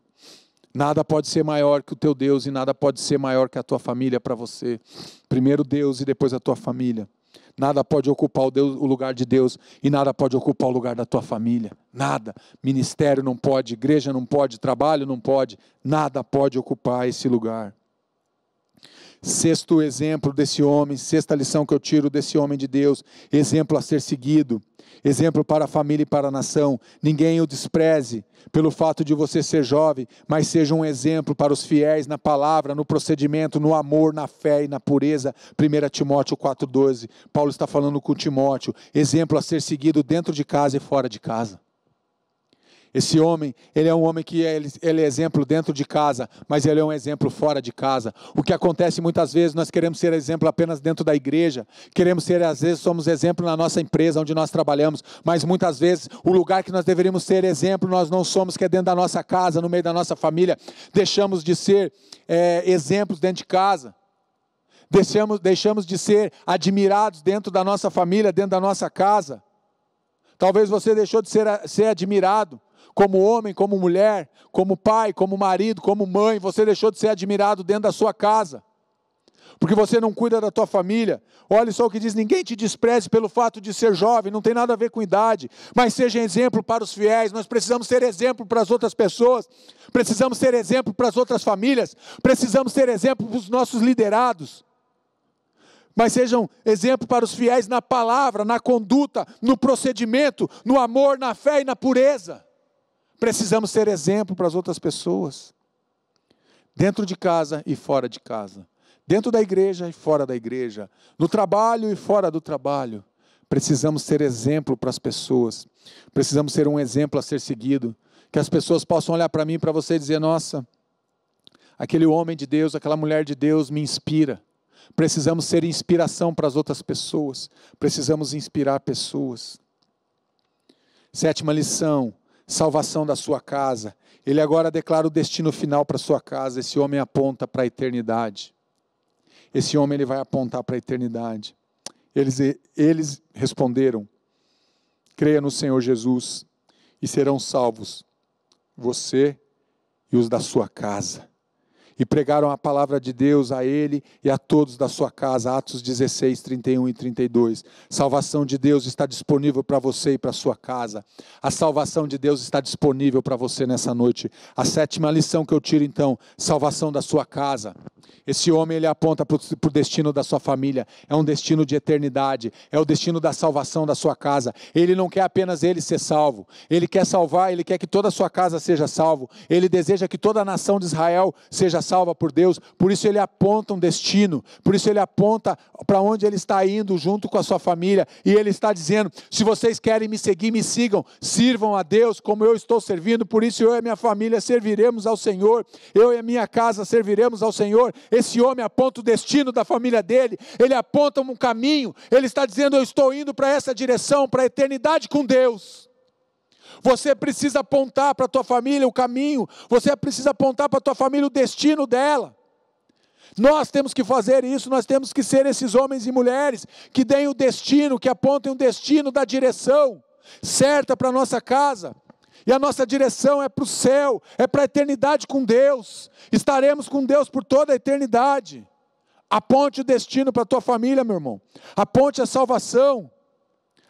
Nada pode ser maior que o teu Deus e nada pode ser maior que a tua família para você. Primeiro Deus e depois a tua família. Nada pode ocupar o lugar de Deus e nada pode ocupar o lugar da tua família. Nada. Ministério não pode, igreja não pode, trabalho não pode. Nada pode ocupar esse lugar. Sexto exemplo desse homem, sexta lição que eu tiro desse homem de Deus, exemplo a ser seguido, exemplo para a família e para a nação. Ninguém o despreze pelo fato de você ser jovem, mas seja um exemplo para os fiéis na palavra, no procedimento, no amor, na fé e na pureza. 1 Timóteo 4,12, Paulo está falando com Timóteo, exemplo a ser seguido dentro de casa e fora de casa. Esse homem, ele é um homem que ele é exemplo dentro de casa, mas ele é um exemplo fora de casa. O que acontece muitas vezes, nós queremos ser exemplo apenas dentro da igreja, queremos ser, às vezes, somos exemplo na nossa empresa, onde nós trabalhamos, mas muitas vezes, o lugar que nós deveríamos ser exemplo, nós não somos, que é dentro da nossa casa, no meio da nossa família. Deixamos de ser exemplos dentro de casa, deixamos de ser admirados dentro da nossa família, dentro da nossa casa. Talvez você deixou de ser admirado, como homem, como mulher, como pai, como marido, como mãe. Você deixou de ser admirado dentro da sua casa, porque você não cuida da tua família. Olha só o que diz: ninguém te despreze pelo fato de ser jovem, não tem nada a ver com idade, mas seja exemplo para os fiéis. Nós precisamos ser exemplo para as outras pessoas, precisamos ser exemplo para as outras famílias, precisamos ser exemplo para os nossos liderados. Mas sejam exemplo para os fiéis na palavra, na conduta, no procedimento, no amor, na fé e na pureza. Precisamos ser exemplo para as outras pessoas, dentro de casa e fora de casa, dentro da igreja e fora da igreja, no trabalho e fora do trabalho. Precisamos ser exemplo para as pessoas, precisamos ser um exemplo a ser seguido, que as pessoas possam olhar para mim e para você e dizer: nossa, aquele homem de Deus, aquela mulher de Deus me inspira. Precisamos ser inspiração para as outras pessoas, precisamos inspirar pessoas. Sétima lição: salvação da sua casa. ele agora declara o destino final para sua casa. Esse homem aponta para a eternidade. Esse homem ele vai apontar para a eternidade. Eles responderam: creia no Senhor Jesus e serão salvos, você e os da sua casa. E pregaram a palavra de Deus a ele e a todos da sua casa. Atos 16, 31 e 32. Salvação de Deus está disponível para você e para a sua casa. A salvação de Deus está disponível para você nessa noite. A 7ª lição que eu tiro então: salvação da sua casa. Esse homem ele aponta para o destino da sua família. É um destino de eternidade. É o destino da salvação da sua casa. Ele não quer apenas ele ser salvo. Ele quer salvar, ele quer que toda a sua casa seja salvo. Ele deseja que toda a nação de Israel seja salva por Deus. Por isso ele aponta um destino. Por isso ele aponta para onde ele está indo junto com a sua família. E ele está dizendo: se vocês querem me seguir, me sigam. Sirvam a Deus como eu estou servindo. Por isso eu e a minha família serviremos ao Senhor. Eu e a minha casa serviremos ao Senhor. Esse homem aponta o destino da família dele. Ele aponta um caminho. Ele está dizendo: eu estou indo para essa direção, para a eternidade com Deus. Você precisa apontar para a tua família o caminho. Você precisa apontar para a tua família o destino dela. Nós temos que fazer isso. Nós temos que ser esses homens e mulheres que deem o destino, que apontem o destino da direção certa para a nossa casa. E a nossa direção é para o céu, é para a eternidade com Deus. Estaremos com Deus por toda a eternidade. Aponte o destino para a tua família, meu irmão. Aponte a salvação.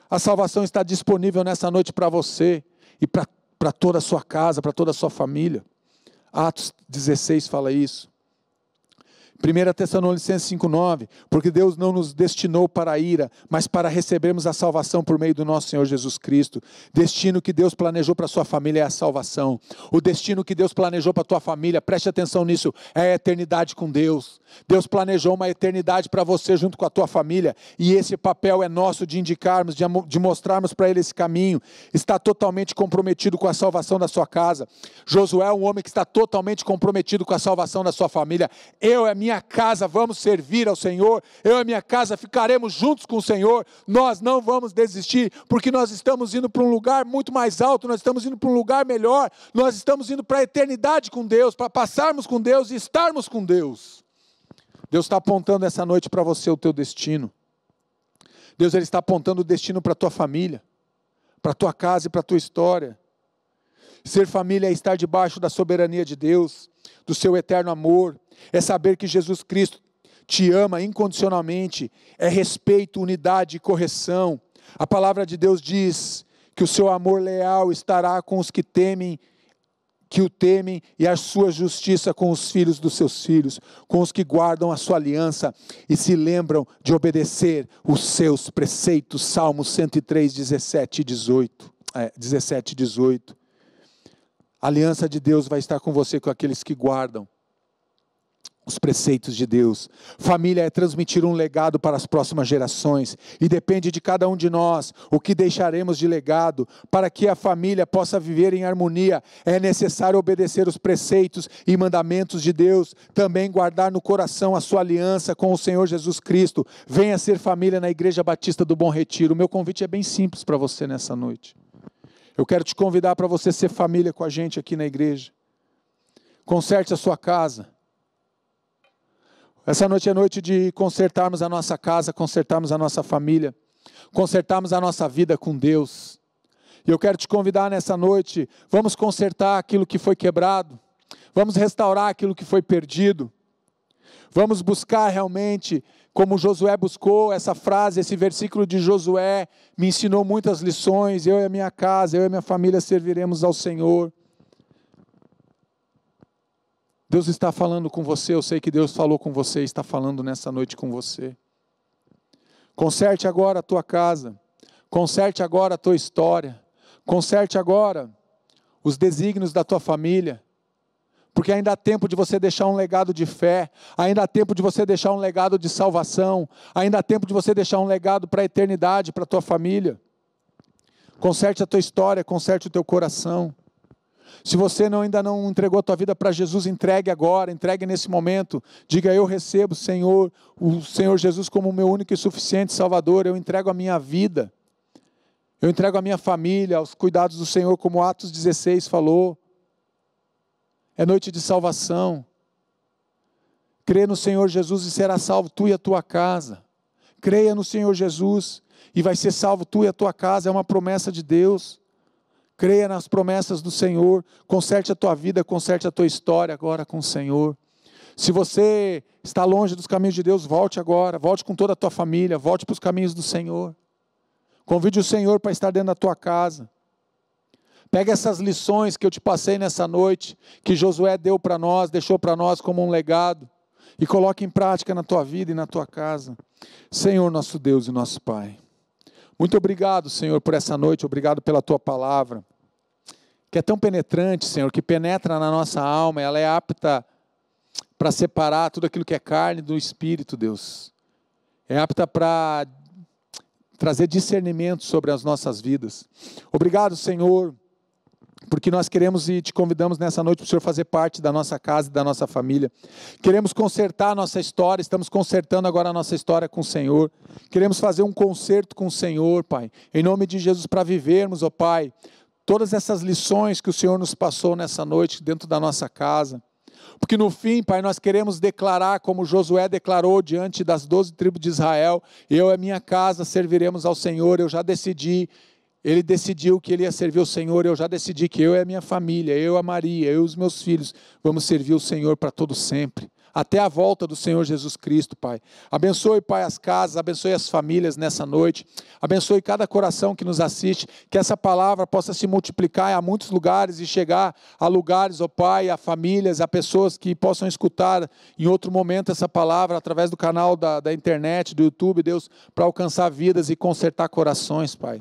A salvação está disponível nessa noite para você e para toda a sua casa, para toda a sua família. Atos 16 fala isso. 1 Tessalonicenses 5,9, porque Deus não nos destinou para a ira, mas para recebermos a salvação por meio do nosso Senhor Jesus Cristo. Destino que Deus planejou para a sua família é a salvação. O destino que Deus planejou para a tua família, preste atenção nisso, é a eternidade com Deus. Deus planejou uma eternidade para você junto com a tua família, e esse papel é nosso de indicarmos, de mostrarmos para ele esse caminho. Está totalmente comprometido com a salvação da sua casa. Josué é um homem que está totalmente comprometido com a salvação da sua família. Eu e a minha casa vamos servir ao Senhor, eu e a minha casa ficaremos juntos com o Senhor. Nós não vamos desistir, porque nós estamos indo para um lugar muito mais alto, nós estamos indo para um lugar melhor, nós estamos indo para a eternidade com Deus, para passarmos com Deus e estarmos com Deus. Deus está apontando essa noite para você o teu destino. Deus ele está apontando o destino para a tua família, para a tua casa e para a tua história. Ser família é estar debaixo da soberania de Deus, do seu eterno amor, é saber que Jesus Cristo te ama incondicionalmente, é respeito, unidade e correção. A palavra de Deus diz que o seu amor leal estará com os que o temem, e a sua justiça com os filhos dos seus filhos, com os que guardam a sua aliança e se lembram de obedecer os seus preceitos. Salmo 103, 17 e 18. A aliança de Deus vai estar com você, com aqueles que guardam os preceitos de Deus. Família é transmitir um legado para as próximas gerações, e depende de cada um de nós o que deixaremos de legado. Para que a família possa viver em harmonia, é necessário obedecer os preceitos e mandamentos de Deus, também guardar no coração a sua aliança com o Senhor Jesus Cristo. Venha ser família na Igreja Batista do Bom Retiro. O meu convite é bem simples para você nessa noite. Eu quero te convidar para você ser família com a gente aqui na igreja. Conserte a sua casa. Essa noite é noite de consertarmos a nossa casa, consertarmos a nossa família, consertarmos a nossa vida com Deus. E eu quero te convidar nessa noite, vamos consertar aquilo que foi quebrado, vamos restaurar aquilo que foi perdido, vamos buscar realmente, como Josué buscou. Essa frase, esse versículo de Josué me ensinou muitas lições. Eu e a minha casa, eu e a minha família serviremos ao Senhor. Deus está falando com você, eu sei que Deus falou com você, está falando nessa noite com você. Conserte agora a tua casa, conserte agora a tua história, conserte agora os desígnios da tua família, porque ainda há tempo de você deixar um legado de fé, ainda há tempo de você deixar um legado de salvação, ainda há tempo de você deixar um legado para a eternidade, para a tua família. Conserte a tua história, conserte o teu coração. Se você ainda não entregou a tua vida para Jesus, entregue agora, entregue nesse momento. Diga: eu recebo, Senhor, o Senhor Jesus como o meu único e suficiente Salvador. Eu entrego a minha vida, eu entrego a minha família aos cuidados do Senhor, como Atos 16 falou. É noite de salvação. Crê no Senhor Jesus e será salvo tu e a tua casa. Creia no Senhor Jesus e vai ser salvo tu e a tua casa. É uma promessa de Deus. Creia nas promessas do Senhor. Conserte a tua vida, conserte a tua história agora com o Senhor. Se você está longe dos caminhos de Deus, volte agora. Volte com toda a tua família. Volte para os caminhos do Senhor. Convide o Senhor para estar dentro da tua casa. Pega essas lições que eu te passei nessa noite, que Josué deu para nós, deixou para nós como um legado, e coloque em prática na tua vida e na tua casa. Senhor, nosso Deus e nosso Pai, muito obrigado, Senhor, por essa noite, obrigado pela tua palavra, que é tão penetrante, Senhor, que penetra na nossa alma, ela é apta para separar tudo aquilo que é carne do espírito, Deus. É apta para trazer discernimento sobre as nossas vidas. Obrigado, Senhor, porque nós queremos e te convidamos nessa noite para o Senhor fazer parte da nossa casa e da nossa família. Queremos consertar a nossa história, estamos consertando agora a nossa história com o Senhor. Queremos fazer um concerto com o Senhor, Pai, em nome de Jesus, para vivermos, ó Pai, todas essas lições que o Senhor nos passou nessa noite dentro da nossa casa. Porque no fim, Pai, nós queremos declarar, como Josué declarou diante das 12 tribos de Israel, eu e a minha casa serviremos ao Senhor, eu já decidi. Ele decidiu que ele ia servir o Senhor, eu já decidi que eu e a minha família, eu, a Maria, eu e os meus filhos, vamos servir o Senhor para todo sempre, até a volta do Senhor Jesus Cristo, Pai. Abençoe, Pai, as casas, abençoe as famílias nessa noite, abençoe cada coração que nos assiste, que essa palavra possa se multiplicar a muitos lugares e chegar a lugares, ó Pai, a famílias, a pessoas que possam escutar em outro momento essa palavra, através do canal da internet, do YouTube, Deus, para alcançar vidas e consertar corações, Pai.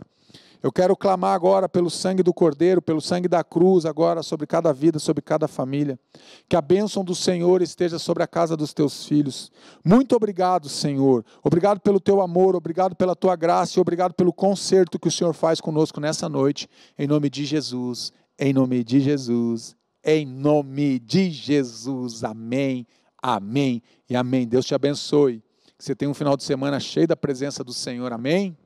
Eu quero clamar agora pelo sangue do Cordeiro, pelo sangue da cruz agora sobre cada vida, sobre cada família. Que a bênção do Senhor esteja sobre a casa dos teus filhos. Muito obrigado, Senhor. Obrigado pelo teu amor, obrigado pela tua graça e obrigado pelo concerto que o Senhor faz conosco nessa noite. Em nome de Jesus, em nome de Jesus, em nome de Jesus. Amém, amém e amém. Deus te abençoe. Que você tenha um final de semana cheio da presença do Senhor. Amém.